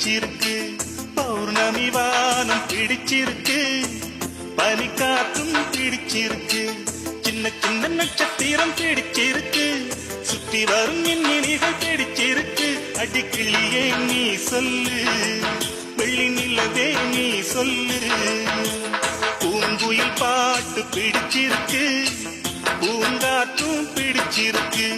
பிடிச்சிருக்கு, பௌர்ணமி வானம் பிடிச்சிருக்கு, பனிக்காற்றும் பிடிச்சிருக்கு, சின்ன சின்ன நட்சத்திரம் பிடிச்சிருக்கு, சுற்றி வரும் மின்மினிகள் பிடிச்சிருக்கு. அடிக்கிளியே நீ சொல்லு, வெள்ளி நிலவே நீ சொல்லு. பூங்குயில் பாட்டு பிடிச்சிருக்கு, பூங்காற்றும் பிடிச்சிருக்கு,